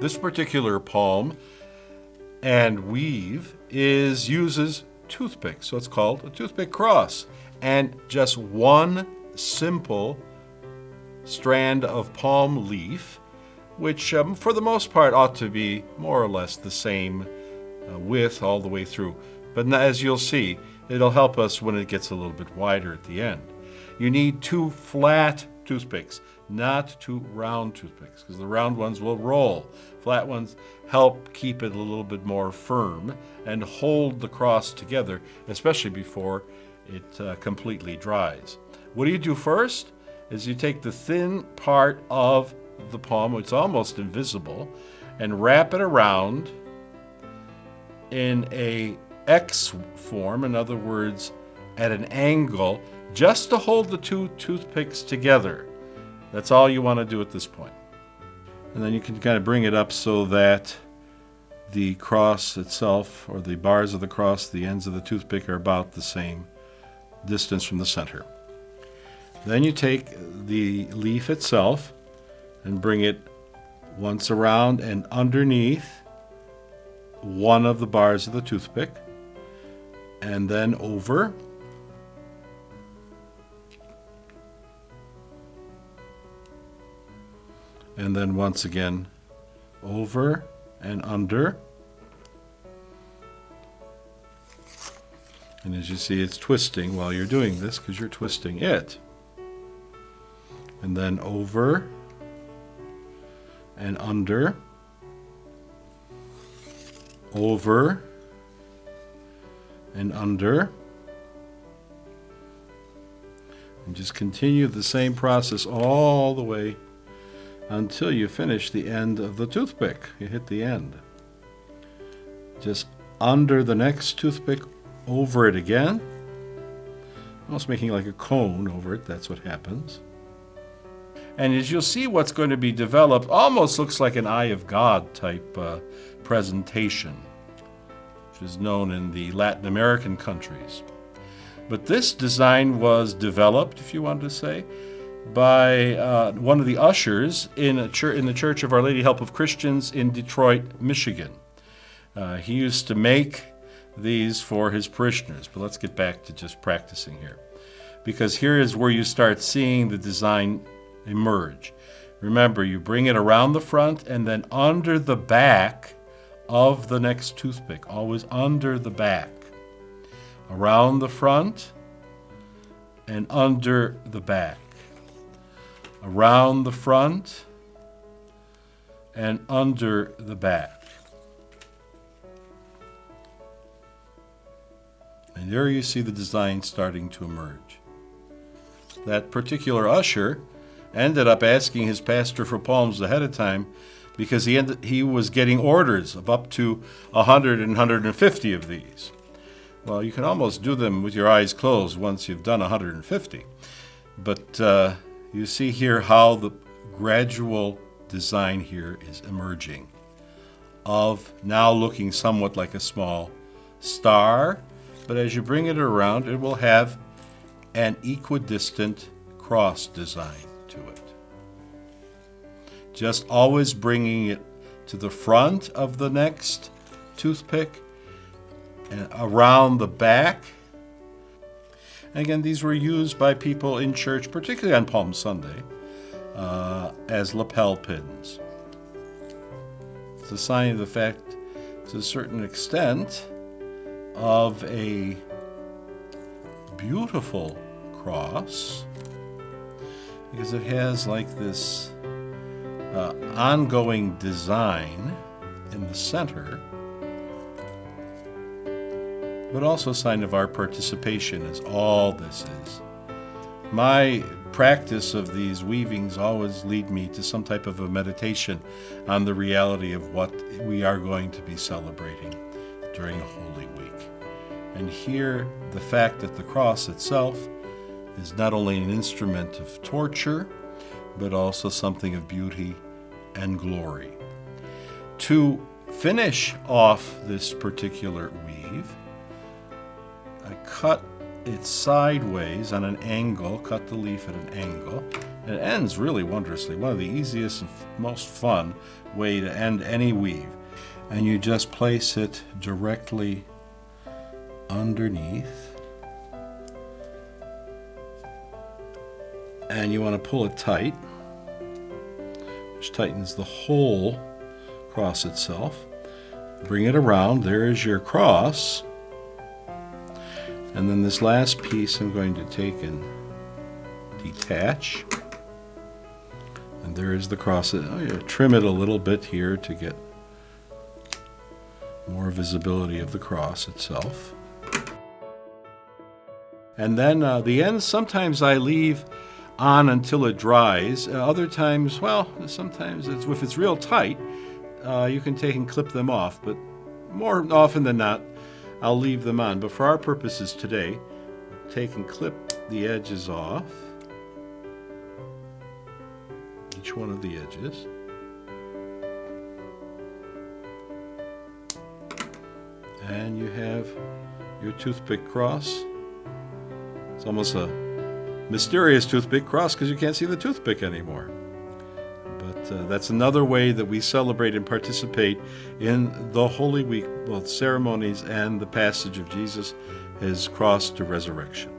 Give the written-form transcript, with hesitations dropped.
This particular palm and weave uses toothpick, so it's called a toothpick cross. And just one simple strand of palm leaf, which for the most part ought to be more or less the same width all the way through. But as you'll see, it'll help us when it gets a little bit wider at the end. You need 2 flat toothpicks, not 2 round toothpicks, because the round ones will roll. Flat ones help keep it a little bit more firm and hold the cross together, especially before it completely dries. What do? First is you take the thin part of the palm, it's almost invisible, and wrap it around in a X form, in other words, at an angle, just to hold the 2 toothpicks together. That's all you want to do at this point. And then you can kind of bring it up so that the cross itself, or the bars of the cross, the ends of the toothpick are about the same distance from the center. Then you take the leaf itself and bring it once around and underneath one of the bars of the toothpick, and then over, and then once again over and under. And as you see, it's twisting while you're doing this because you're twisting it. And then over and under, over and under. And just continue the same process all the way until you finish the end of the toothpick. You hit the end. Just under the next toothpick, over it again. Almost making like a cone over it. That's what happens. And as you'll see, what's going to be developed almost looks like an Eye of God type presentation, which is known in the Latin American countries. But this design was developed, if you want to say, by one of the ushers in the Church of Our Lady Help of Christians in Detroit, Michigan. He used to make these for his parishioners. But let's get back to just practicing here, because here is where you start seeing the design emerge. Remember, you bring it around the front and then under the back of the next toothpick, always under the back. Around the front and under the back. Around the front and under the back. And there you see the design starting to emerge. That particular usher ended up asking his pastor for palms ahead of time because he was getting orders of up to 100 and 150 of these. Well, you can almost do them with your eyes closed once you've done 150. But you see here how the gradual design here is emerging, of now looking somewhat like a small star, but as you bring it around, it will have an equidistant cross design to it. Just always bringing it to the front of the next toothpick and around the back. Again, these were used by people in church, particularly on Palm Sunday, as lapel pins. It's a sign of the fact, to a certain extent, of a beautiful cross, because it has like this ongoing design in the center, but also a sign of our participation, as all this is. My practice of these weavings always lead me to some type of a meditation on the reality of what we are going to be celebrating during Holy Week. And here, the fact that the cross itself is not only an instrument of torture, but also something of beauty and glory. To finish off this particular weave, I cut it sideways on an angle, cut the leaf at an angle, And it ends really wondrously. One of the easiest and most fun way to end any weave. And you just place it directly underneath. And you want to pull it tight, which tightens the whole cross itself. Bring it around. There is your cross. And then this last piece I'm going to take and detach. And there is the cross. Trim it a little bit here to get more visibility of the cross itself. And then the ends, sometimes I leave on until it dries. Other times, well, sometimes if it's real tight, you can take and clip them off. But more often than not, I'll leave them on. But for our purposes today, take and clip the edges off. Each one of the edges. And you have your toothpick cross. It's almost a mysterious toothpick cross because you can't see the toothpick anymore. But that's another way that we celebrate and participate in the Holy Week, both ceremonies and the passage of Jesus, his cross to resurrection.